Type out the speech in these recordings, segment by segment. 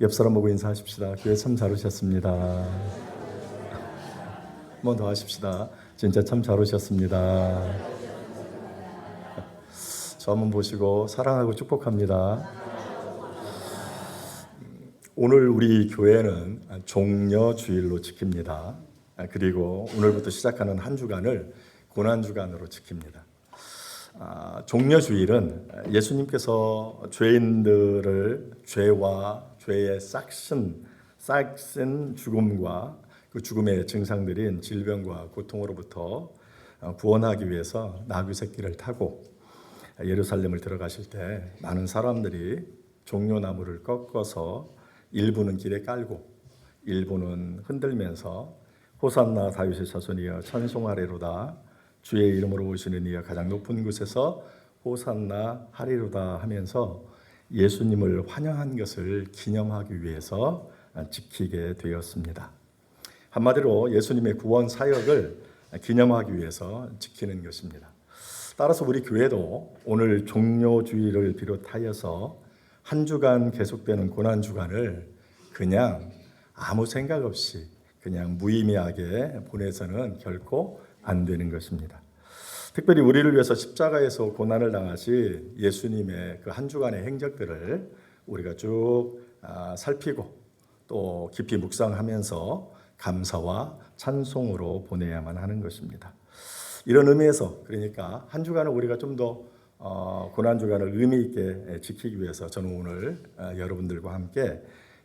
옆 사람 보고 인사하십시다. 교회 참 잘 오셨습니다. 한 번 더 하십시다. 진짜 참 잘 오셨습니다. 저 한번 보시고 사랑하고 축복합니다. 오늘 우리 교회는 종려주일로 지킵니다. 그리고 오늘부터 시작하는 한 주간을 고난주간으로 지킵니다. 종려주일은 예수님께서 죄인들을 죄와 죄의 싹슨 죽음과 그 죽음의 증상들인 질병과 고통으로부터 구원하기 위해서 나귀 새끼를 타고 예루살렘을 들어가실 때 많은 사람들이 종려나무를 꺾어서 일부는 길에 깔고 일부는 흔들면서 호산나 다윗의 자손이여 찬송하리로다, 주의 이름으로 오시는 이여 가장 높은 곳에서 호산나 하리로다 하면서 예수님을 환영한 것을 기념하기 위해서 지키게 되었습니다. 한마디로 예수님의 구원 사역을 기념하기 위해서 지키는 것입니다. 따라서 우리 교회도 오늘 종려주일을 비롯하여서 한 주간 계속되는 고난주간을 그냥 아무 생각 없이 그냥 무의미하게 보내서는 결코 안 되는 것입니다. 특별히 우리를 위해서 십자가에서 고난을 당하신 예수님의 그 한 주간의 행적들을 우리가 쭉 살피고 또 깊이 묵상하면서 감사와 찬송으로 보내야만 하는 것입니다. 이런 의미에서 그러니까 한 주간을 우리가 좀 더 고난주간을 의미 있게 지키기 위해서 저는 오늘 여러분들과 함께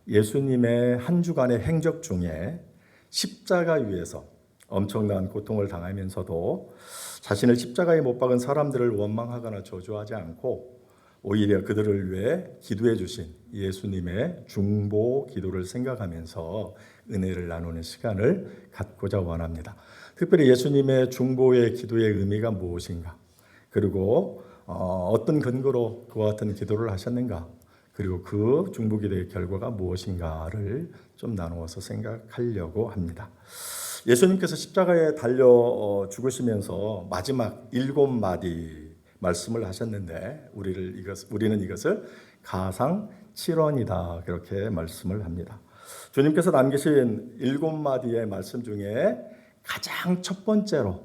예수님의 한 주간의 행적 중에 십자가 위에서 엄청난 고통을 당하면서도 자신을 십자가에 못 박은 사람들을 원망하거나 저주하지 않고 오히려 그들을 위해 기도해 주신 예수님의 중보 기도를 생각하면서 은혜를 나누는 시간을 갖고자 원합니다. 특별히 예수님의 중보의 기도의 의미가 무엇인가, 그리고 어떤 근거로 그와 같은 기도를 하셨는가, 그리고 그 중보 기도의 결과가 무엇인가를 좀 나누어서 생각하려고 합니다. 예수님께서 십자가에 달려 죽으시면서 마지막 7마디 말씀을 하셨는데 우리는 이것을 가상칠언이다 그렇게 말씀을 합니다. 주님께서 남기신 7마디의 말씀 중에 가장 첫 번째로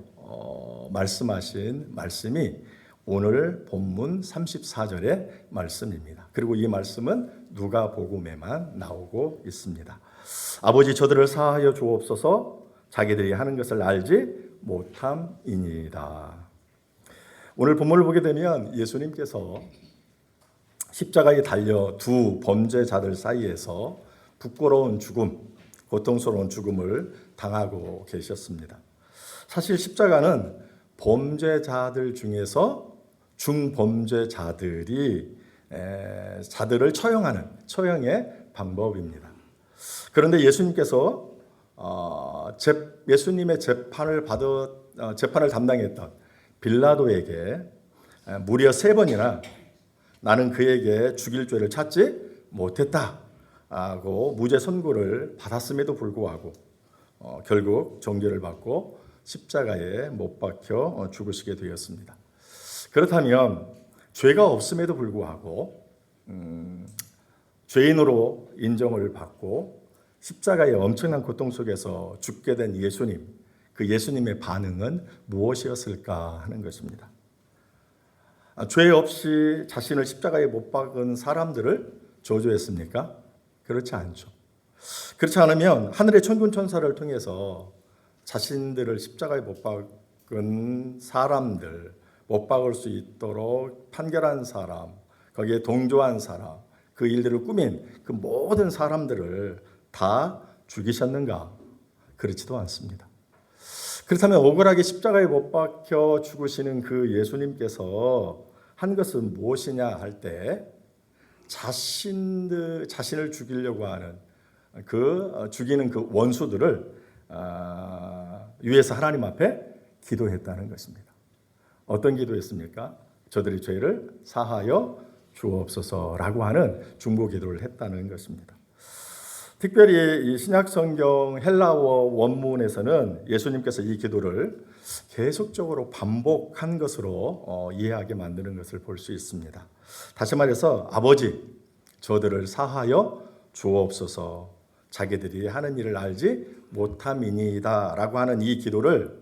말씀하신 말씀이 오늘 본문 34절의 말씀입니다. 그리고 이 말씀은 누가복음에만 나오고 있습니다. 아버지, 저들을 사하여 주옵소서, 자기들이 하는 것을 알지 못함이니이다. 오늘 본문을 보게 되면 예수님께서 십자가에 달려 두 범죄자들 사이에서 부끄러운 죽음, 고통스러운 죽음을 당하고 계셨습니다. 사실 십자가는 범죄자들 중에서 중범죄자들이 자들을 처형하는 처형의 방법입니다. 그런데 예수님께서 예수님의 재판을 담당했던 빌라도에게 무려 3번이나 나는 그에게 죽일 죄를 찾지 못했다고 무죄 선고를 받았음에도 불구하고 결국 정죄를 받고 십자가에 못 박혀 죽으시게 되었습니다. 그렇다면 죄가 없음에도 불구하고 죄인으로 인정을 받고 십자가의 엄청난 고통 속에서 죽게 된 예수님, 그 예수님의 반응은 무엇이었을까 하는 것입니다. 죄 없이 자신을 십자가에 못 박은 사람들을 저주했습니까? 그렇지 않죠. 그렇지 않으면 하늘의 천군 천사를 통해서 자신들을 십자가에 못 박은 사람들, 못 박을 수 있도록 판결한 사람, 거기에 동조한 사람, 그 일들을 꾸민 그 모든 사람들을 다 죽이셨는가? 그렇지도 않습니다. 그렇다면 억울하게 십자가에 못 박혀 죽으시는 그 예수님께서 한 것은 무엇이냐 할 때 자신을 죽이려고 하는 죽이는 그 원수들을 위해서 하나님 앞에 기도했다는 것입니다. 어떤 기도했습니까? 저들의 죄를 사하여 주옵소서라고 하는 중보 기도를 했다는 것입니다. 특별히 이 신약 성경 헬라어 원문에서는 예수님께서 이 기도를 계속적으로 반복한 것으로 이해하게 만드는 것을 볼 수 있습니다. 다시 말해서 아버지, 저들을 사하여 주옵소서. 자기들이 하는 일을 알지 못함이니이다 라고 하는 이 기도를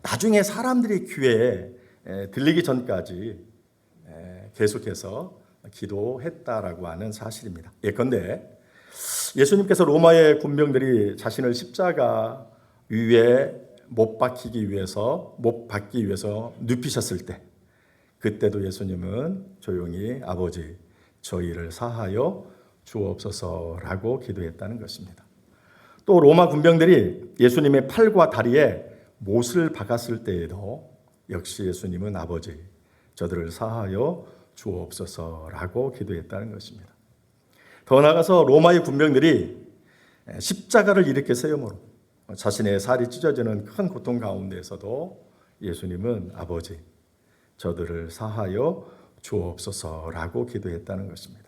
나중에 사람들이 귀에 들리기 전까지 계속해서 기도했다라고 하는 사실입니다. 예컨대 예수님께서 로마의 군병들이 자신을 십자가 위에 못 박기 위해서 눕히셨을 때, 그때도 예수님은 조용히 아버지 저희를 사하여 주옵소서라고 기도했다는 것입니다. 또 로마 군병들이 예수님의 팔과 다리에 못을 박았을 때에도 역시 예수님은 아버지 저들을 사하여 주옵소서라고 기도했다는 것입니다. 더 나아가서 로마의 군병들이 십자가를 이렇게 세움으로 자신의 살이 찢어지는 큰 고통 가운데에서도 예수님은 아버지 저들을 사하여 주옵소서라고 기도했다는 것입니다.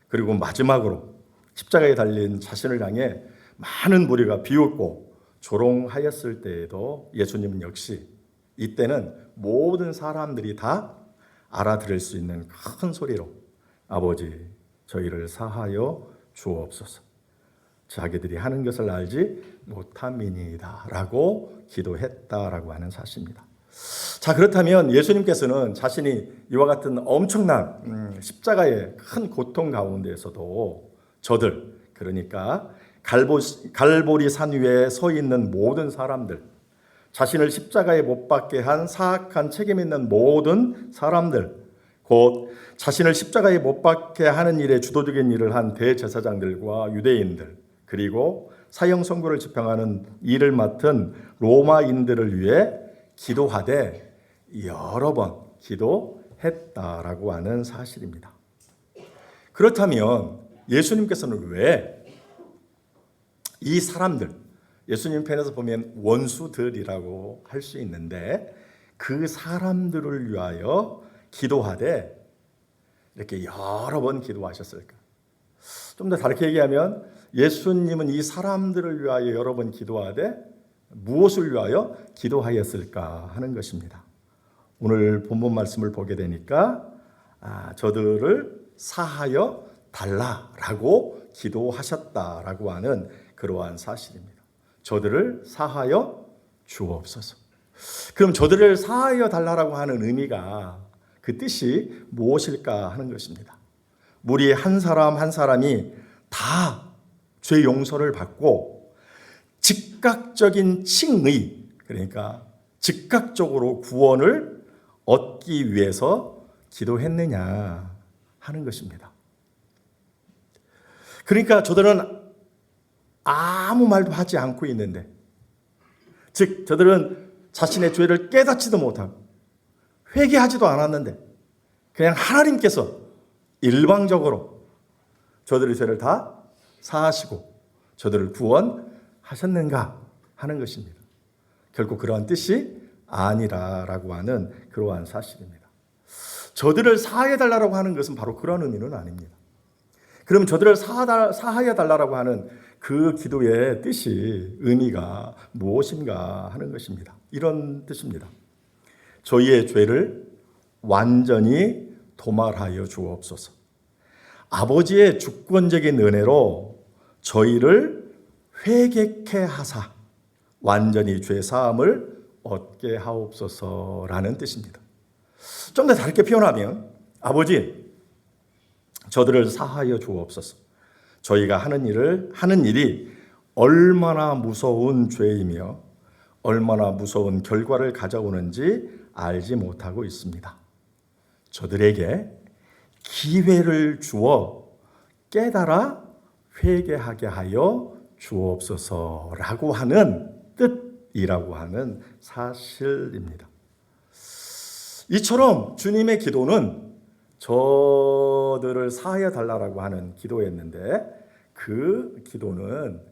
그리고 마지막으로 십자가에 달린 자신을 향해 많은 무리가 비웃고 조롱하였을 때에도 예수님은 역시 이때는 모든 사람들이 다 알아들을 수 있는 큰 소리로 아버지 저희를 사하여 주옵소서. 자기들이 하는 것을 알지 못함이니이다 라고 기도했다라고 하는 사실입니다. 자, 그렇다면 예수님께서는 자신이 이와 같은 엄청난 십자가의 큰 고통 가운데에서도 저들, 그러니까 갈보리 산 위에 서 있는 모든 사람들, 자신을 십자가에 못 박게 한 사악한 책임 있는 모든 사람들, 곧 자신을 십자가에 못 박게 하는 일에 주도적인 일을 한 대제사장들과 유대인들, 그리고 사형 선고를 집행하는 일을 맡은 로마인들을 위해 기도하되 여러 번 기도했다라고 하는 사실입니다. 그렇다면 예수님께서는 왜 이 사람들, 예수님 편에서 보면 원수들이라고 할 수 있는데 그 사람들을 위하여 기도하되 이렇게 여러 번 기도하셨을까? 좀 더 다르게 얘기하면 예수님은 이 사람들을 위하여 여러 번 기도하되 무엇을 위하여 기도하였을까 하는 것입니다. 오늘 본문 말씀을 보게 되니까 저들을 사하여 달라라고 기도하셨다라고 하는 그러한 사실입니다. 저들을 사하여 주옵소서. 그럼 저들을 사하여 달라라고 하는 의미가, 그 뜻이 무엇일까 하는 것입니다. 무리 한 사람 한 사람이 다 죄 용서를 받고 즉각적인 칭의, 그러니까 즉각적으로 구원을 얻기 위해서 기도했느냐 하는 것입니다. 그러니까 저들은 아무 말도 하지 않고 있는데, 즉 저들은 자신의 죄를 깨닫지도 못하고 회개하지도 않았는데 그냥 하나님께서 일방적으로 저들의 죄를 다 사하시고 저들을 구원하셨는가 하는 것입니다. 결국 그러한 뜻이 아니라라고 하는 그러한 사실입니다. 저들을 사하여 달라고 하는 것은 바로 그런 의미는 아닙니다. 그럼 저들을 사하여 달라고 하는 그 기도의 뜻이, 의미가 무엇인가 하는 것입니다. 이런 뜻입니다. 저희의 죄를 완전히 도말하여 주옵소서. 아버지의 주권적인 은혜로 저희를 회개케 하사 완전히 죄 사함을 얻게 하옵소서라는 뜻입니다. 좀 더 다르게 표현하면 아버지 저들을 사하여 주옵소서. 저희가 하는 일이 얼마나 무서운 죄이며 얼마나 무서운 결과를 가져오는지 알지 못하고 있습니다. 저들에게 기회를 주어 깨달아 회개하게 하여 주옵소서라고 하는 뜻이라고 하는 사실입니다. 이처럼 주님의 기도는 저들을 사하여 달라고 하는 기도였는데, 그 기도는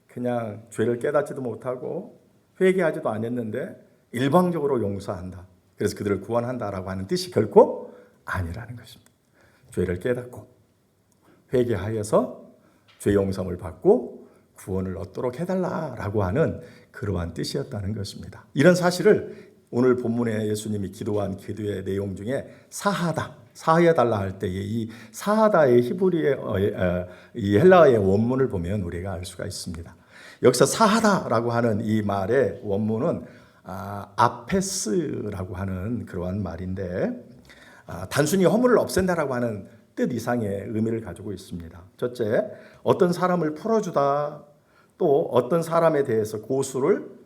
그냥 죄를 깨닫지도 못하고 회개하지도 않았는데 일방적으로 용서한다, 그래서 그들을 구원한다라고 하는 뜻이 결코 아니라는 것입니다. 죄를 깨닫고 회개하여서 죄 용서를 받고 구원을 얻도록 해달라라고 하는 그러한 뜻이었다는 것입니다. 이런 사실을 오늘 본문에 예수님이 기도한 기도의 내용 중에 사하해달라 할 때의 이 사하다의 히브리의 이 헬라어의 원문을 보면 우리가 알 수가 있습니다. 여기서 사하다라고 하는 이 말의 원문은 아페스라고 하는 그러한 말인데 단순히 허물을 없앤다라고 하는 뜻 이상의 의미를 가지고 있습니다. 첫째, 어떤 사람을 풀어주다, 또 어떤 사람에 대해서 고소를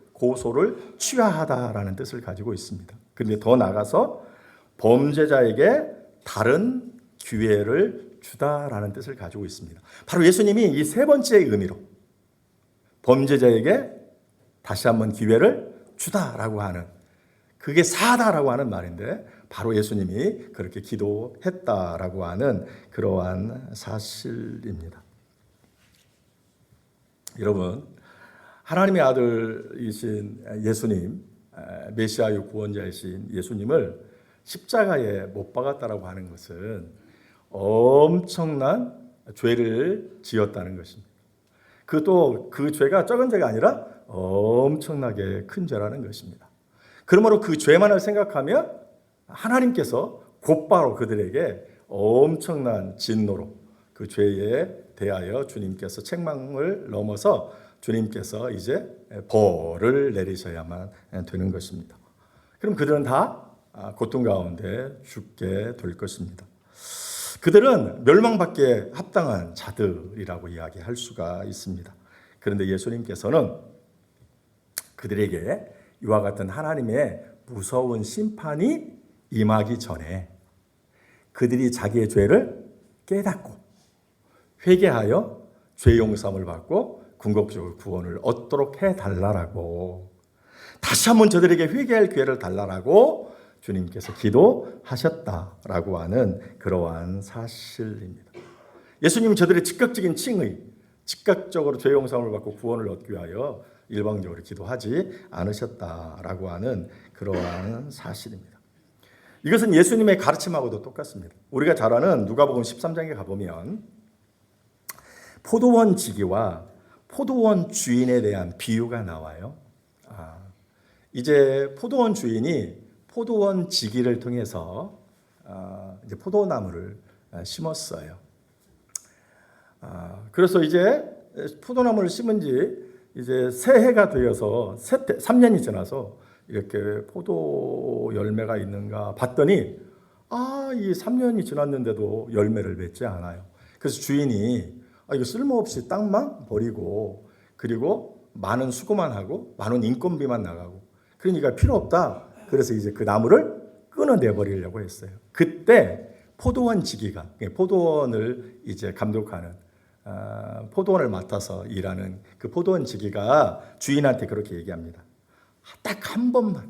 취하하다라는 뜻을 가지고 있습니다. 그런데 더 나아가서 범죄자에게 다른 기회를 주다라는 뜻을 가지고 있습니다. 바로 예수님이 이 세 번째 의미로 범죄자에게 다시 한번 기회를 주다라고 하는, 그게 사다라고 하는 말인데 바로 예수님이 그렇게 기도했다라고 하는 그러한 사실입니다. 여러분, 하나님의 아들이신 예수님, 메시아요 구원자이신 예수님을 십자가에 못 박았다라고 하는 것은 엄청난 죄를 지었다는 것입니다. 그것도 그 죄가 적은 죄가 아니라 엄청나게 큰 죄라는 것입니다. 그러므로 그 죄만을 생각하면 하나님께서 곧바로 그들에게 엄청난 진노로 그 죄에 대하여 주님께서 책망을 넘어서 주님께서 이제 벌을 내리셔야만 되는 것입니다. 그럼 그들은 다 고통 가운데 죽게 될 것입니다. 그들은 멸망받기에 합당한 자들이라고 이야기할 수가 있습니다. 그런데 예수님께서는 그들에게 이와 같은 하나님의 무서운 심판이 임하기 전에 그들이 자기의 죄를 깨닫고 회개하여 죄 용서함을 받고 궁극적으로 구원을 얻도록 해달라고, 다시 한번 저들에게 회개할 기회를 달라고 주님께서 기도하셨다라고 하는 그러한 사실입니다. 예수님은 저들의 즉각적인 칭의, 즉각적으로 죄 용서함을 받고 구원을 얻기 위하여 일방적으로 기도하지 않으셨다라고 하는 그러한 사실입니다. 이것은 예수님의 가르침하고도 똑같습니다. 우리가 잘 아는 누가복음 13장에 가보면 포도원 지기와 포도원 주인에 대한 비유가 나와요. 이제 포도원 주인이 포도원 지기를 통해서 이제 포도나무를 심었어요. 그래서 이제 포도나무를 심은 지 이제 새해가 되어서 3년이 지나서 이렇게 포도 열매가 있는가 봤더니 이 3년이 지났는데도 열매를 맺지 않아요. 그래서 주인이 이거 쓸모없이 땅만 버리고 그리고 많은 수고만 하고 많은 인건비만 나가고 그러니까 필요 없다. 그래서 이제 그 나무를 끊어내 버리려고 했어요. 그때 포도원 지기가, 포도원을 이제 감독하는, 포도원을 맡아서 일하는 그 포도원 지기가 주인한테 그렇게 얘기합니다. 딱 한 번만,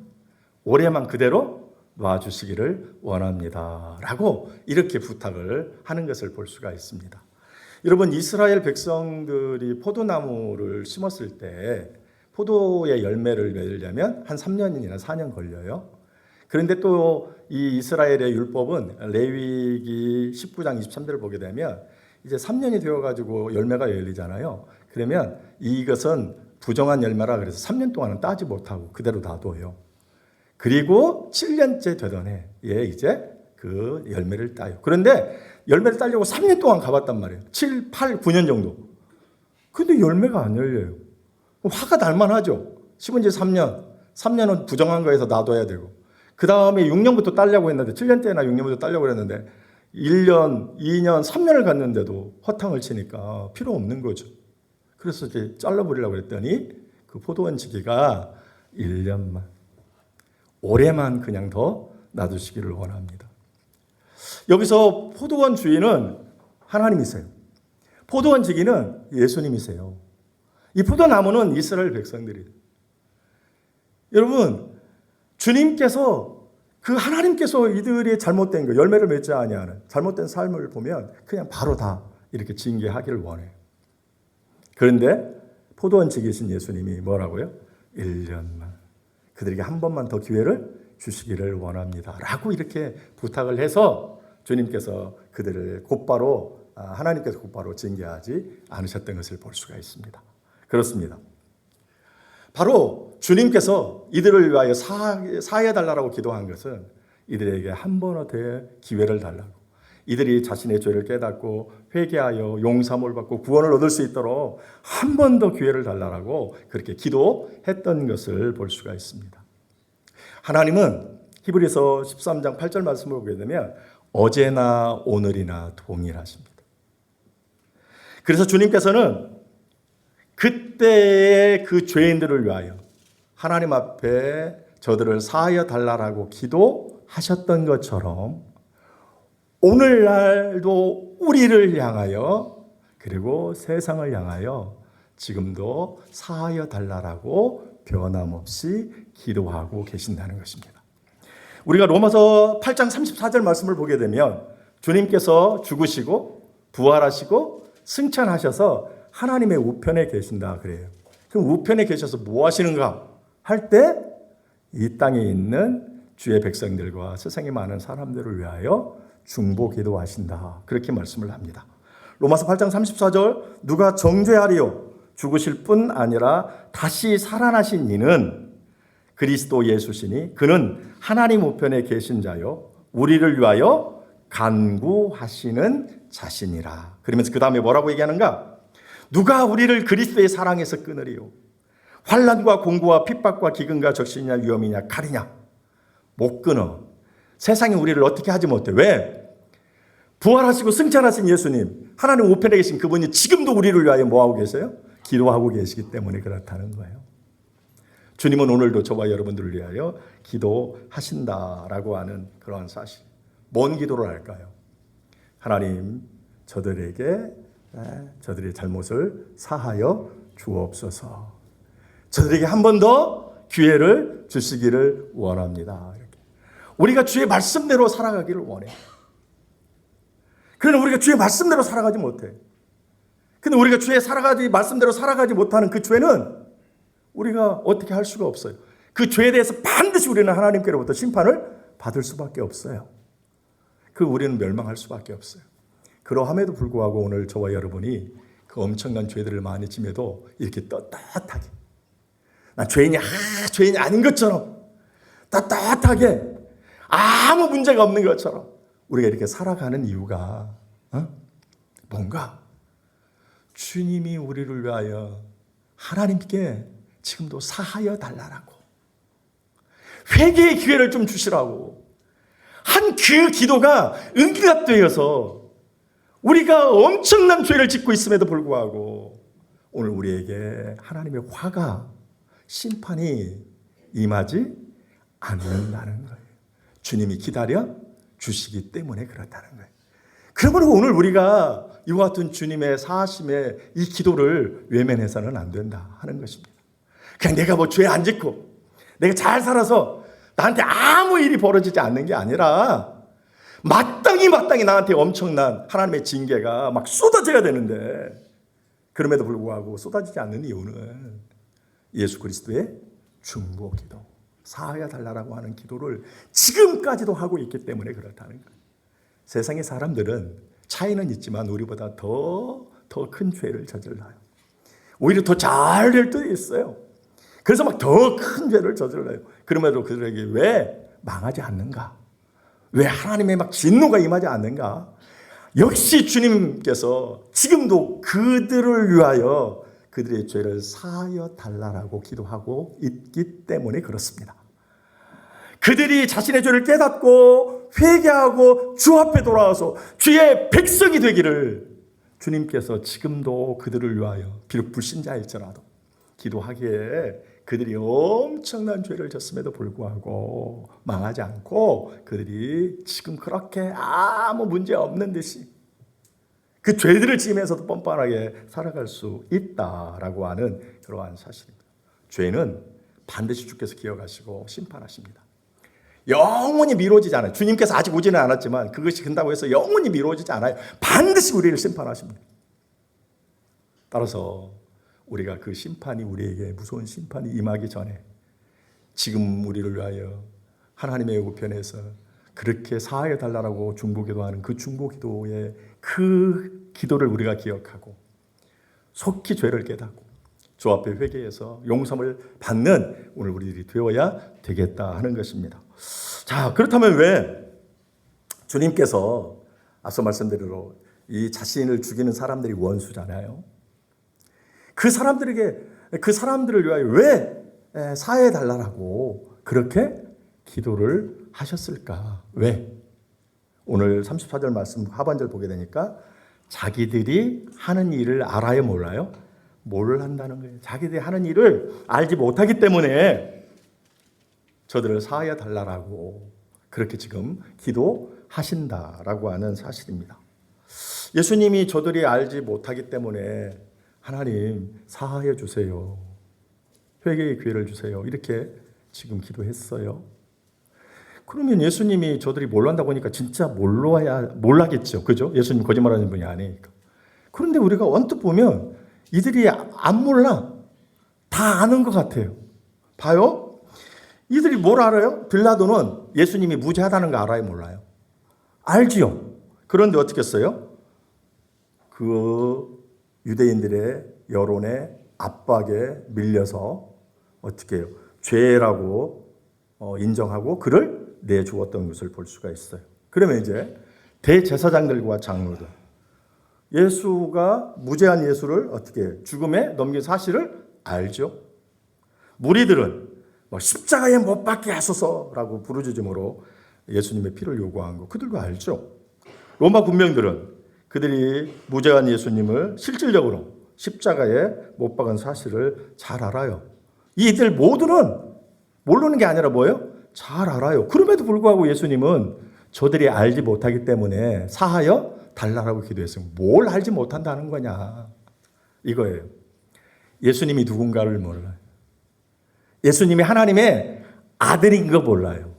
올해만 그대로 놔주시기를 원합니다. 라고 이렇게 부탁을 하는 것을 볼 수가 있습니다. 여러분, 이스라엘 백성들이 포도나무를 심었을 때 포도의 열매를 맺으려면 한 3년이나 4년 걸려요. 그런데 또 이 이스라엘의 율법은 레위기 19장 23절을 보게 되면 이제 3년이 되어가지고 열매가 열리잖아요. 그러면 이것은 부정한 열매라 그래서 3년 동안은 따지 못하고 그대로 놔둬요. 그리고 7년째 되던 해에 이제 그 열매를 따요. 그런데 열매를 따려고 3년 동안 가봤단 말이에요. 7, 8, 9년 정도. 근데 열매가 안 열려요. 화가 날만하죠. 심은 지 3년은 부정한 거에서 놔둬야 되고 그 다음에 6년부터 따려고 했는데 7년째나 6년부터 따려고 했는데 1년, 2년, 3년을 갔는데도 허탕을 치니까 필요 없는 거죠. 그래서 이제 잘라버리려고 했더니 그 포도원 지기가 1년만, 올해만 그냥 더 놔두시기를 원합니다. 여기서 포도원 주인은 하나님이세요. 포도원 지기는 예수님이세요. 이 포도나무는 이스라엘 백성들이에요. 여러분, 주님께서 하나님께서 이들이 잘못된 거, 열매를 맺지 아니하는 잘못된 삶을 보면 그냥 바로 다 이렇게 징계하기를 원해요. 그런데 포도원 지기신 예수님이 뭐라고요? 1년만, 그들에게 한 번만 더 기회를 주시기를 원합니다. 라고 이렇게 부탁을 해서 주님께서 그들을 하나님께서 곧바로 징계하지 않으셨던 것을 볼 수가 있습니다. 그렇습니다. 바로 주님께서 이들을 위하여 사하여 달라고 기도한 것은 이들에게 한 번 더 기회를 달라고, 이들이 자신의 죄를 깨닫고 회개하여 용서함을 받고 구원을 얻을 수 있도록 한 번 더 기회를 달라고 그렇게 기도했던 것을 볼 수가 있습니다. 하나님은 히브리서 13장 8절 말씀을 보게 되면 어제나 오늘이나 동일하십니다. 그래서 주님께서는 그때의 그 죄인들을 위하여 하나님 앞에 저들을 사하여 달라고 기도하셨던 것처럼 오늘날도 우리를 향하여 그리고 세상을 향하여 지금도 사하여 달라고 변함없이 기도하고 계신다는 것입니다. 우리가 로마서 8장 34절 말씀을 보게 되면 주님께서 죽으시고 부활하시고 승천하셔서 하나님의 우편에 계신다 그래요. 그럼 우편에 계셔서 뭐 하시는가 할 때 이 땅에 있는 주의 백성들과 세상의 많은 사람들을 위하여 중보 기도하신다. 그렇게 말씀을 합니다. 로마서 8장 34절 누가 정죄하리요 죽으실 뿐 아니라 다시 살아나신 이는 그리스도 예수시니 그는 하나님 우편에 계신 자요 우리를 위하여 간구하시는 자신이라. 그러면서 그 다음에 뭐라고 얘기하는가? 누가 우리를 그리스도의 사랑에서 끊으리요? 환난과 공고와 핍박과 기근과 적신이냐 위험이냐 칼이냐? 못 끊어. 세상이 우리를 어떻게 하지 못해. 왜? 부활하시고 승천하신 예수님, 하나님 우편에 계신 그분이 지금도 우리를 위하여 뭐하고 계세요? 기도하고 계시기 때문에 그렇다는 거예요. 주님은 오늘도 저와 여러분들을 위하여 기도하신다라고 하는 그러한 사실. 뭔 기도를 할까요? 하나님, 저들에게 저들의 잘못을 사하여 주옵소서. 저들에게 한 번 더 기회를 주시기를 원합니다. 이렇게. 우리가 주의 말씀대로 살아가기를 원해요. 그러나 우리가 주의 말씀대로 살아가지 못해. 근데 우리가 주의 말씀대로 살아가지 못하는 그 죄는 우리가 어떻게 할 수가 없어요. 그 죄에 대해서 반드시 우리는 하나님께로부터 심판을 받을 수밖에 없어요. 우리는 멸망할 수밖에 없어요. 그러함에도 불구하고 오늘 저와 여러분이 그 엄청난 죄들을 많이 짐에도 이렇게 떳떳하게, 난 죄인이 아닌 것처럼 떳떳하게 아무 문제가 없는 것처럼 우리가 이렇게 살아가는 이유가 뭔가 주님이 우리를 위하여 하나님께 지금도 사하여 달라고 회개의 기회를 좀 주시라고 한 그 기도가 응답되어서 우리가 엄청난 죄를 짓고 있음에도 불구하고 오늘 우리에게 하나님의 화가 심판이 임하지 않는다는 거예요. 주님이 기다려 주시기 때문에 그렇다는 거예요. 그러므로 오늘 우리가 이와 같은 주님의 사하심의 이 기도를 외면해서는 안 된다 하는 것입니다. 그냥 내가 뭐 죄 안 짓고 내가 잘 살아서 나한테 아무 일이 벌어지지 않는 게 아니라 마땅히 나한테 엄청난 하나님의 징계가 막 쏟아져야 되는데 그럼에도 불구하고 쏟아지지 않는 이유는 예수 그리스도의 중보 기도, 사하여 달라고 하는 기도를 지금까지도 하고 있기 때문에 그렇다는 거예요. 세상의 사람들은 차이는 있지만 우리보다 더 큰 죄를 저질러요. 오히려 더 잘 될 때도 있어요. 그래서 막 더 큰 죄를 저질러요. 그럼에도 그들에게 왜 망하지 않는가? 왜 하나님의 막 진노가 임하지 않는가? 역시 주님께서 지금도 그들을 위하여 그들의 죄를 사하여 달라고 기도하고 있기 때문에 그렇습니다. 그들이 자신의 죄를 깨닫고 회개하고 주 앞에 돌아와서 주의 백성이 되기를 주님께서 지금도 그들을 위하여 비록 불신자일지라도 기도하기에 그들이 엄청난 죄를 졌음에도 불구하고 망하지 않고 그들이 지금 그렇게 아무 문제 없는 듯이 그 죄들을 지으면서도 뻔뻔하게 살아갈 수 있다라고 하는 그러한 사실입니다. 죄는 반드시 주께서 기억하시고 심판하십니다. 영원히 미뤄지지 않아요. 주님께서 아직 오지는 않았지만 그것이 된다고 해서 영원히 미뤄지지 않아요. 반드시 우리를 심판하십니다. 따라서 우리가 그 심판이 우리에게 무서운 심판이 임하기 전에 지금 우리를 위하여 하나님의 우편에서 그렇게 사하여 달라고 중보기도하는 그 중보기도의 그 기도를 우리가 기억하고 속히 죄를 깨닫고 주 앞에 회개해서 용서를 받는 오늘 우리들이 되어야 되겠다 하는 것입니다. 자, 그렇다면 왜 주님께서 앞서 말씀드린 이 자신을 죽이는 사람들이 원수잖아요. 그 사람들을 위하여 왜 사해 달라고 그렇게 기도를 하셨을까? 왜? 오늘 34절 말씀 하반절 보게 되니까 자기들이 하는 일을 알아요, 몰라요? 뭘 한다는 거예요. 자기들이 하는 일을 알지 못하기 때문에 저들을 사하여 달라고 그렇게 지금 기도하신다라고 하는 사실입니다. 예수님이 저들이 알지 못하기 때문에 하나님 사하여 주세요. 회개의 기회를 주세요. 이렇게 지금 기도했어요. 그러면 예수님이 저들이 몰란다고 하니까 진짜 몰라겠죠. 그죠? 예수님 거짓말하는 분이 아니니까. 그런데 우리가 언뜻 보면 이들이 안 몰라. 다 아는 것 같아요. 봐요. 이들이 뭘 알아요? 빌라도는 예수님이 무죄하다는 거 알아요? 몰라요? 알지요. 그런데 어떻게 했어요? 그 유대인들의 여론의 압박에 밀려서 어떻게 해요? 죄라고 인정하고 그를 내주었던 것을 볼 수가 있어요. 그러면 이제 대제사장들과 장로들, 예수가 무죄한 예수를 어떻게 죽음에 넘긴 사실을 알죠. 무리들은 십자가에 못 박게 하소서라고 부르짖음으로 예수님의 피를 요구한 거 그들도 알죠. 로마 군병들은 그들이 무죄한 예수님을 실질적으로 십자가에 못 박은 사실을 잘 알아요. 이들 모두는 모르는 게 아니라 뭐예요? 잘 알아요. 그럼에도 불구하고 예수님은 저들이 알지 못하기 때문에 사하여 달라라고 기도했어요. 뭘 알지 못한다는 거냐? 이거예요. 예수님이 누군가를 몰라요. 예수님이 하나님의 아들인 거 몰라요.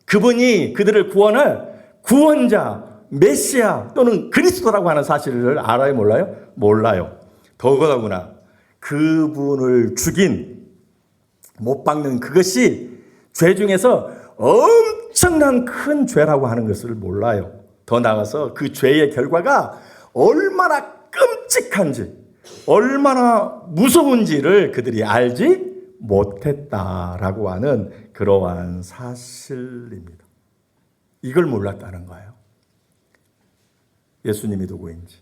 그분이 그들을 구원할 구원자, 메시아 또는 그리스도라고 하는 사실을 알아요? 몰라요? 몰라요. 더더구나 그분을 죽인 못 박는 그것이 죄 중에서 엄청난 큰 죄라고 하는 것을 몰라요. 더 나아가서 그 죄의 결과가 얼마나 끔찍한지, 얼마나 무서운지를 그들이 알지 못했다라고 하는 그러한 사실입니다. 이걸 몰랐다는 거예요. 예수님이 누구인지,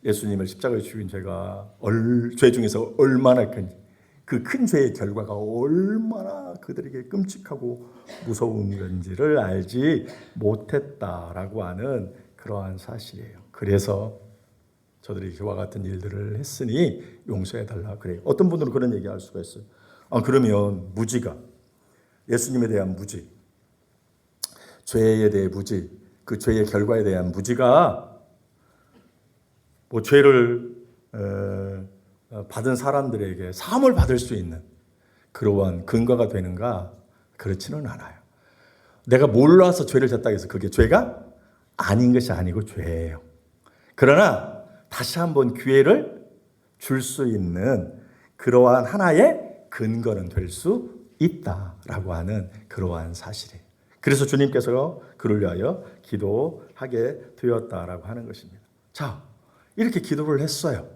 예수님을 십자가에 죽인 죄 중에서 얼마나 큰지, 그 큰 죄의 결과가 얼마나 그들에게 끔찍하고 무서운 건지를 알지 못했다라고 하는 그러한 사실이에요. 그래서 저들이 이와 같은 일들을 했으니 용서해달라 그래요. 어떤 분들은 그런 얘기할 수가 있어요. 그러면 무지가, 예수님에 대한 무지, 죄에 대해 무지, 그 죄의 결과에 대한 무지가 죄를 받은 사람들에게 사함을 받을 수 있는 그러한 근거가 되는가? 그렇지는 않아요. 내가 몰라서 죄를 졌다고 해서 그게 죄가 아닌 것이 아니고 죄예요. 그러나 다시 한번 기회를 줄 수 있는 그러한 하나의 근거는 될 수 있다라고 하는 그러한 사실이에요. 그래서 주님께서 그를 위하여 기도하게 되었다라고 하는 것입니다. 자, 이렇게 기도를 했어요.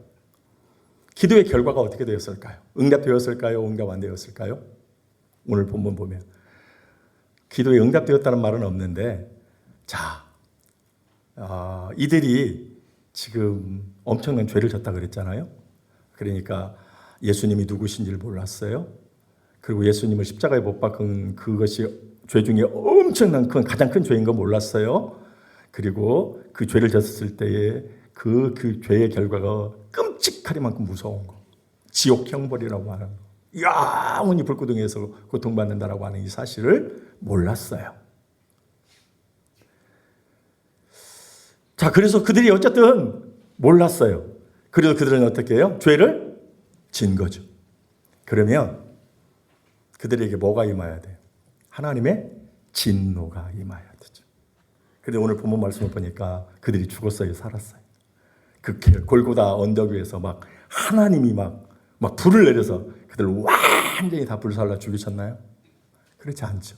기도의 결과가 어떻게 되었을까요? 응답되었을까요? 응답 안 되었을까요? 오늘 본문 보면 기도에 응답되었다는 말은 없는데, 자, 이들이 지금 엄청난 죄를 졌다 그랬잖아요. 그러니까 예수님이 누구신지를 몰랐어요. 그리고 예수님을 십자가에 못 박은 그것이 죄 중에 엄청난 가장 큰 죄인 거 몰랐어요. 그리고 그 죄를 졌을 때에 그 죄의 결과가 끔찍하리만큼 무서운 거, 지옥 형벌이라고 하는 거, 영원히 불구덩이에서 고통받는다라고 하는 이 사실을 몰랐어요. 자, 그래서 그들이 어쨌든 몰랐어요. 그래서 그들은 어떻게 해요? 죄를 진 거죠. 그러면 그들에게 뭐가 임해야 돼요? 하나님의 진노가 임해야 되죠. 그런데 오늘 본문 말씀을 보니까 그들이 죽었어요, 살았어요? 그 골고다 언덕 위에서 막 하나님이 막 불을 내려서 그들 완전히 다 불살라 죽이셨나요? 그렇지 않죠.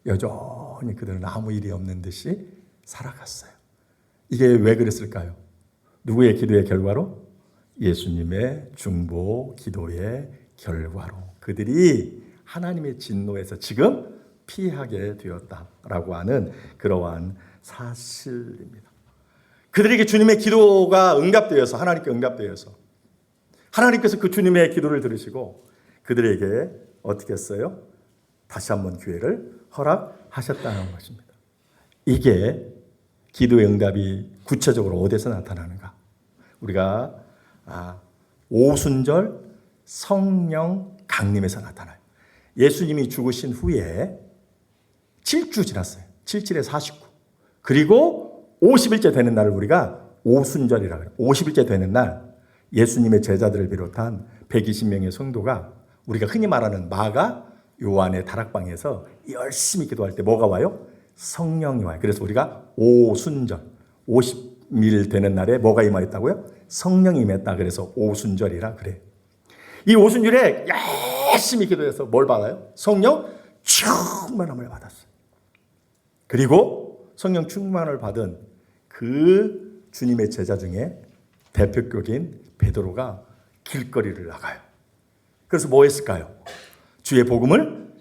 여전히 그들은 아무 일이 없는 듯이 살아갔어요. 이게 왜 그랬을까요? 누구의 기도의 결과로? 예수님의 중보 기도의 결과로 그들이 하나님의 진노에서 지금 피하게 되었다라고 하는 그러한 사실입니다. 그들에게 주님의 기도가 응답되어서 하나님께 응답되어서 하나님께서 그 주님의 기도를 들으시고 그들에게 어떻게 했어요? 다시 한번 기회를 허락하셨다는 것입니다. 이게 기도의 응답이 구체적으로 어디서 나타나는가? 우리가 오순절 성령 강림에서 나타나요. 예수님이 죽으신 후에 7주 지났어요. 77에 49. 그리고 50일째 되는 날을 우리가 오순절이라고 해요. 50일째 되는 날 예수님의 제자들을 비롯한 120명의 성도가 우리가 흔히 말하는 마가 요한의 다락방에서 열심히 기도할 때 뭐가 와요? 성령이 와요. 그래서 우리가 오순절 50일 되는 날에 뭐가 임하였다고요? 성령이 임했다. 그래서 오순절이라 그래요. 이 오순절에 열심히 기도해서 뭘 받아요? 성령 충만함을 받았어요. 그리고 성령 충만을 받은 그 주님의 제자 중에 대표격인 베드로가 길거리를 나가요. 그래서 뭐 했을까요? 주의 복음을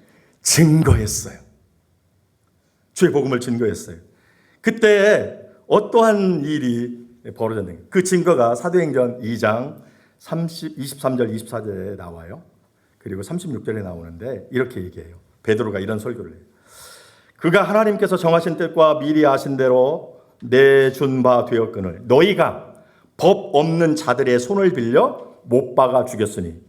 증거했어요. 주의 복음을 증거했어요. 그때 어떠한 일이 벌어졌는가? 그 증거가 사도행전 2장 23절 24절에 나와요. 그리고 36절에 나오는데 이렇게 얘기해요. 베드로가 이런 설교를 해요. 그가 하나님께서 정하신 뜻과 미리 아신 대로 내준 바 되었거늘 너희가 법 없는 자들의 손을 빌려 못 박아 죽였으니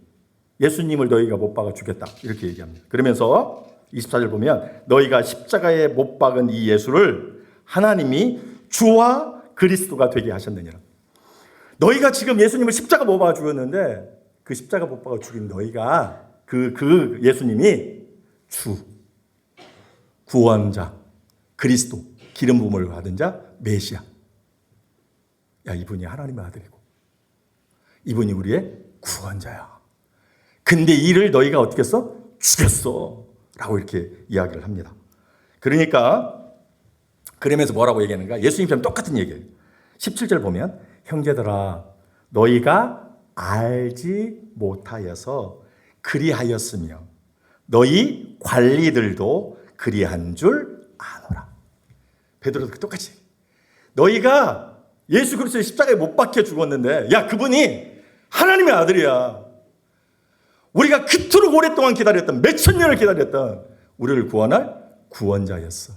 예수님을 너희가 못 박아 죽였다. 이렇게 얘기합니다. 그러면서 24절 보면 너희가 십자가에 못 박은 이 예수를 하나님이 주와 그리스도가 되게 하셨느니라. 너희가 지금 예수님을 십자가 못 박아 죽였는데 그 십자가 못 박아 죽인 너희가 그 예수님이 주, 구원자, 그리스도, 기름 부음을 받은 자, 메시아. 야, 이분이 하나님의 아들이고 이분이 우리의 구원자야. 근데 이를 너희가 어떻게 했어? 죽였어. 라고 이렇게 이야기를 합니다. 그러면서 뭐라고 얘기하는가? 예수님처럼 똑같은 얘기예요. 17절 보면 형제들아 너희가 알지 못하여서 그리하였으며 너희 관리들도 그리한 줄 아노라. 베드로도 똑같이 너희가 예수 그리스도의 십자가에 못 박혀 죽었는데 야 그분이 하나님의 아들이야. 우리가 그토록 오랫동안 기다렸던 몇천 년을 기다렸던 우리를 구원할 구원자였어.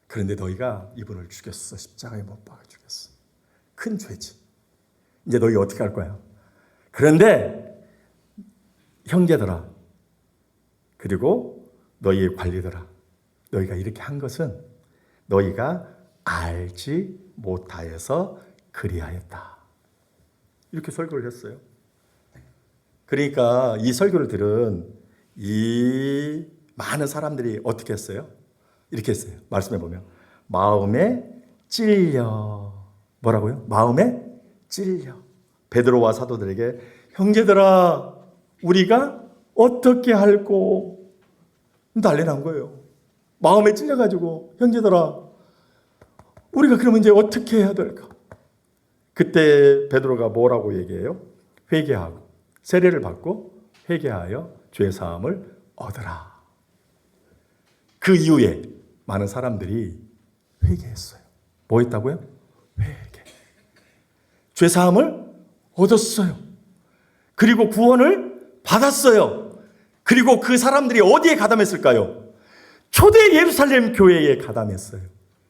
그런데 너희가 이분을 죽였어. 십자가에 못 박아 죽였어. 큰 죄지. 이제 너희 어떻게 할 거야? 그런데 형제들아 그리고 너희의 관리들아 너희가 이렇게 한 것은 너희가 알지 못하여서 그리하였다. 이렇게 설교를 했어요. 그러니까 이 설교를 들은 이 많은 사람들이 어떻게 했어요? 이렇게 했어요. 말씀해 보면 마음에 찔려. 뭐라고요? 마음에 찔려. 베드로와 사도들에게 형제들아 우리가 어떻게 할꼬 난리 난 거예요. 마음에 찔려가지고 형제들아 우리가 그러면 이제 어떻게 해야 될까? 그때 베드로가 뭐라고 얘기해요? 회개하고 세례를 받고 회개하여 죄 사함을 얻으라. 그 이후에 많은 사람들이 회개했어요. 뭐 했다고요? 회개. 죄 사함을 얻었어요. 그리고 구원을 받았어요. 그리고 그 사람들이 어디에 가담했을까요? 초대 예루살렘 교회에 가담했어요.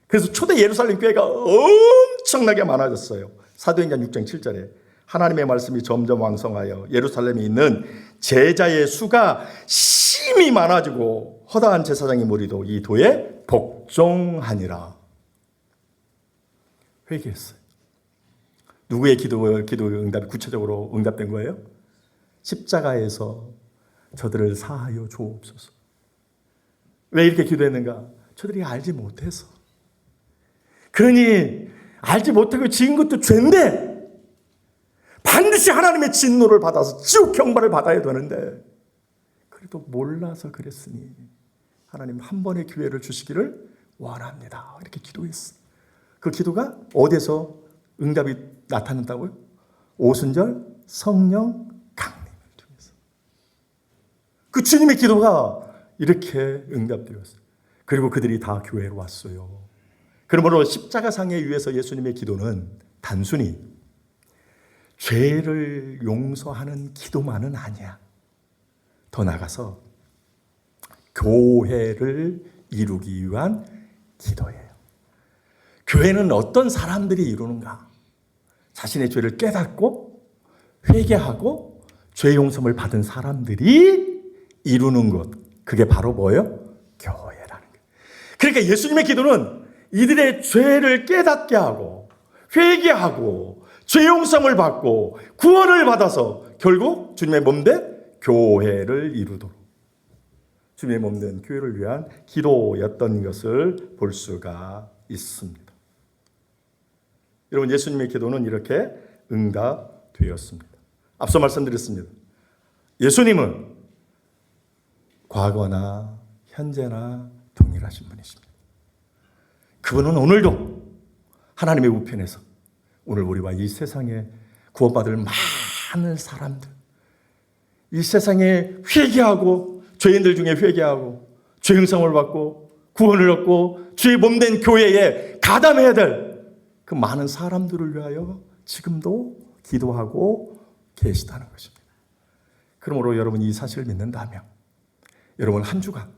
그래서 초대 예루살렘 교회가 엄청나게 많아졌어요. 사도행전 6장 7절에 하나님의 말씀이 점점 왕성하여 예루살렘에 있는 제자의 수가 심히 많아지고 허다한 제사장의 무리도 이 도에 복종하니라. 회개했어요. 누구의 기도 응답이 구체적으로 응답된 거예요? 십자가에서 저들을 사하여 주옵소서. 왜 이렇게 기도했는가? 저들이 알지 못해서. 그러니 알지 못하고 지은 것도 죄인데 반드시 하나님의 진노를 받아서 지옥 경벌을 받아야 되는데 그래도 몰라서 그랬으니 하나님 한 번의 기회를 주시기를 원합니다. 이렇게 기도했어. 그 기도가 어디서 응답이 나타난다고요? 오순절 성령 강림을 통해서. 그 주님의 기도가 이렇게 응답되었어요. 그리고 그들이 다 교회로 왔어요. 그러므로 십자가상에 위해서 예수님의 기도는 단순히 죄를 용서하는 기도만은 아니야. 더 나아가서 교회를 이루기 위한 기도예요. 교회는 어떤 사람들이 이루는가? 자신의 죄를 깨닫고 회개하고 죄 용서를 받은 사람들이 이루는 것. 그게 바로 뭐예요? 교회라는 거예요. 그러니까 예수님의 기도는 이들의 죄를 깨닫게 하고 회개하고 죄 용서를 받고 구원을 받아서 결국 주님의 몸된 교회를 이루도록, 주님의 몸된 교회를 위한 기도였던 것을 볼 수가 있습니다. 여러분, 예수님의 기도는 이렇게 응답되었습니다. 앞서 말씀드렸습니다. 예수님은 과거나 현재나 동일하신 분이십니다. 그분은 오늘도 하나님의 우편에서 오늘 우리와 이 세상에 구원받을 많은 사람들, 이 세상에 회개하고 죄인들 중에 회개하고 죄 용서를 받고 구원을 얻고 주의 몸된 교회에 가담해야 될 그 많은 사람들을 위하여 지금도 기도하고 계시다는 것입니다. 그러므로 여러분, 이 사실을 믿는다면 여러분 한 주간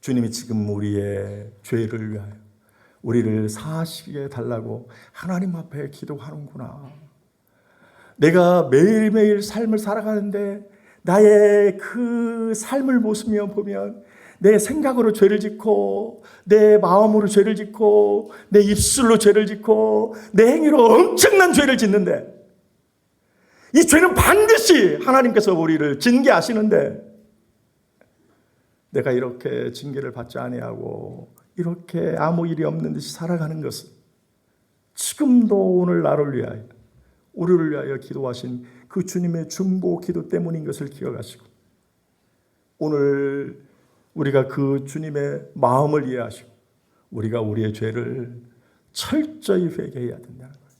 주님이 지금 우리의 죄를 위하여 우리를 사하시게 달라고 하나님 앞에 기도하는구나. 내가 매일매일 삶을 살아가는데 나의 그 삶을 모습며 보면 내 생각으로 죄를 짓고 내 마음으로 죄를 짓고 내 입술로 죄를 짓고 내 행위로 엄청난 죄를 짓는데, 이 죄는 반드시 하나님께서 우리를 징계하시는데 내가 이렇게 징계를 받지 아니하고 이렇게 아무 일이 없는 듯이 살아가는 것은 지금도 오늘 나를 위하여 우리를 위하여 기도하신 그 주님의 중보 기도 때문인 것을 기억하시고, 오늘 우리가 그 주님의 마음을 이해하시고 우리가 우리의 죄를 철저히 회개해야 된다는 거예요.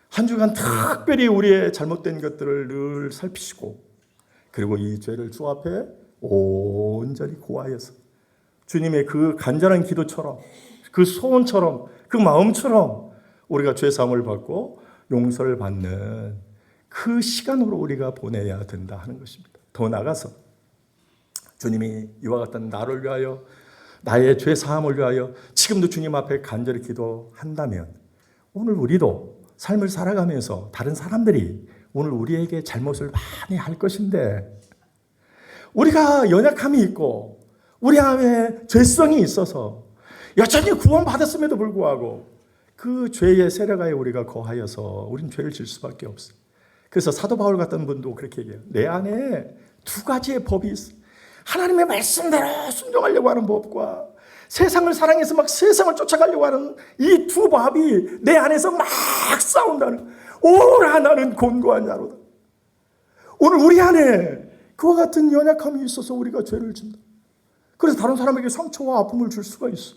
한 주간 특별히 우리의 잘못된 것들을 늘 살피시고, 그리고 이 죄를 주 앞에 온전히 고하여서 주님의 그 간절한 기도처럼, 그 소원처럼, 그 마음처럼 우리가 죄사함을 받고 용서를 받는 그 시간으로 우리가 보내야 된다 하는 것입니다. 더 나아가서 주님이 이와 같은 나를 위하여, 나의 죄사함을 위하여 지금도 주님 앞에 간절히 기도한다면 오늘 우리도 삶을 살아가면서 다른 사람들이 오늘 우리에게 잘못을 많이 할 것인데, 우리가 연약함이 있고 우리 안에 죄성이 있어서 여전히 구원받았음에도 불구하고 그 죄의 세력하에 우리가 거하여서 우린 죄를 질 수밖에 없어요. 그래서 사도 바울 같은 분도 그렇게 얘기해요. 내 안에 두 가지의 법이 있어. 하나님의 말씀대로 순종하려고 하는 법과 세상을 사랑해서 막 세상을 쫓아가려고 하는 이 두 법이 내 안에서 막 싸운다는, 오라 나는 곤고한 자로다. 오늘 우리 안에 그와 같은 연약함이 있어서 우리가 죄를 짓는다. 그래서 다른 사람에게 상처와 아픔을 줄 수가 있어.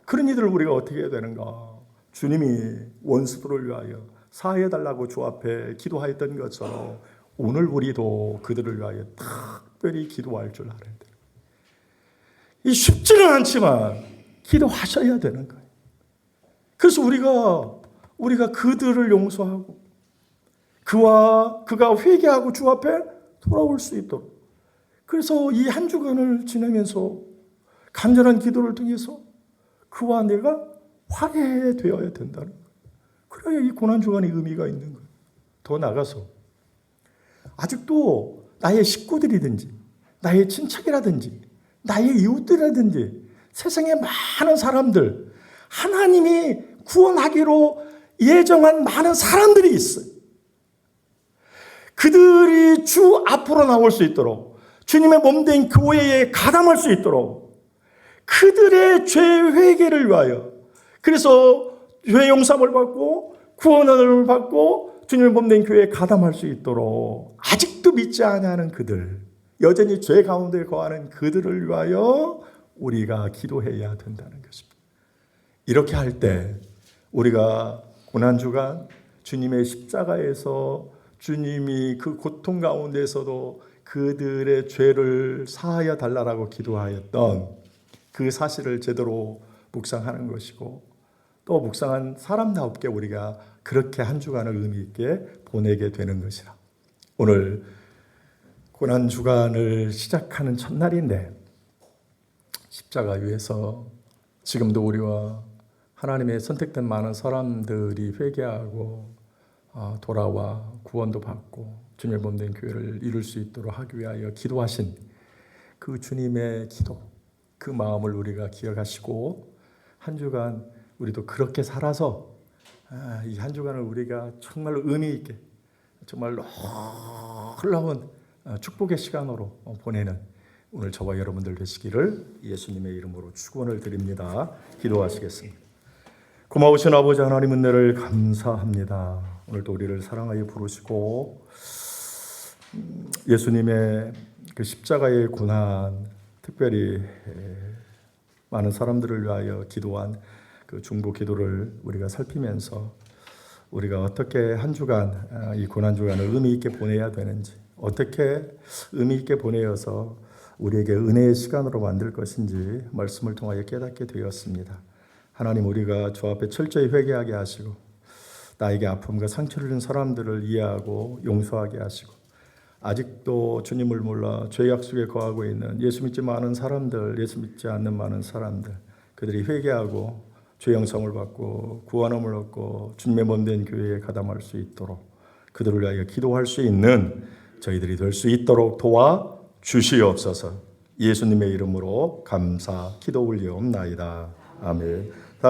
그런 이들을 우리가 어떻게 해야 되는가? 주님이 원수들을 위하여 사해달라고 주 앞에 기도하였던 것처럼 오늘 우리도 그들을 위하여 특별히 기도할 줄 알아야 돼요. 이 쉽지는 않지만 기도하셔야 되는 거예요. 그래서 우리가 그들을 용서하고 그가 회개하고 주 앞에 돌아올 수 있도록, 그래서 이 한 주간을 지내면서 간절한 기도를 통해서 그와 내가 화해되어야 된다는 거예요. 그래야 이 고난주간의 의미가 있는 거예요. 더 나아가서 아직도 나의 식구들이든지 나의 친척이라든지 나의 이웃들이라든지 세상에 많은 사람들, 하나님이 구원하기로 예정한 많은 사람들이 있어요. 그들이 주 앞으로 나올 수 있도록, 주님의 몸된 교회에 가담할 수 있도록 그들의 죄 회개를 위하여, 그래서 죄 용서를 받고 구원을 받고 주님의 몸된 교회에 가담할 수 있도록 아직도 믿지 않는 그들, 여전히 죄 가운데 거하는 그들을 위하여 우리가 기도해야 된다는 것입니다. 이렇게 할 때 우리가 고난주간 주님의 십자가에서 주님이 그 고통 가운데서도 그들의 죄를 사하여 달라고 기도하였던 그 사실을 제대로 묵상하는 것이고, 또 묵상한 사람답게 우리가 그렇게 한 주간을 의미 있게 보내게 되는 것이라. 오늘 고난 주간을 시작하는 첫날인데 십자가 위에서 지금도 우리와 하나님의 선택된 많은 사람들이 회개하고 돌아와 구원도 받고 주님의 몸된 교회를 이룰 수 있도록 하기 위하여 기도하신 그 주님의 기도, 그 마음을 우리가 기억하시고 한 주간 우리도 그렇게 살아서 이 한 주간을 우리가 정말로 의미 있게, 정말로 놀라운 축복의 시간으로 보내는 오늘 저와 여러분들 되시기를 예수님의 이름으로 축원을 드립니다. 기도하시겠습니다. 고마우신 아버지 하나님, 은혜를 감사합니다. 오늘도 우리를 사랑하여 부르시고 예수님의 그 십자가의 고난, 특별히 많은 사람들을 위하여 기도한 그 중보 기도를 우리가 살피면서 우리가 어떻게 한 주간, 이 고난 주간을 의미 있게 보내야 되는지, 어떻게 의미 있게 보내어서 우리에게 은혜의 시간으로 만들 것인지 말씀을 통하여 깨닫게 되었습니다. 하나님, 우리가 주 앞에 철저히 회개하게 하시고 나에게 아픔과 상처를 준 사람들을 이해하고 용서하게 하시고, 아직도 주님을 몰라 죄악 속에 거하고 있는 예수 믿지 않은 사람들, 예수 믿지 않는 많은 사람들, 그들이 회개하고 죄 영성을 받고 구원함을 얻고 주님의 몸된 교회에 가담할 수 있도록, 그들을 위하여 기도할 수 있는 저희들이 될 수 있도록 도와 주시옵소서. 예수님의 이름으로 감사 기도 올리옵나이다. 아멘.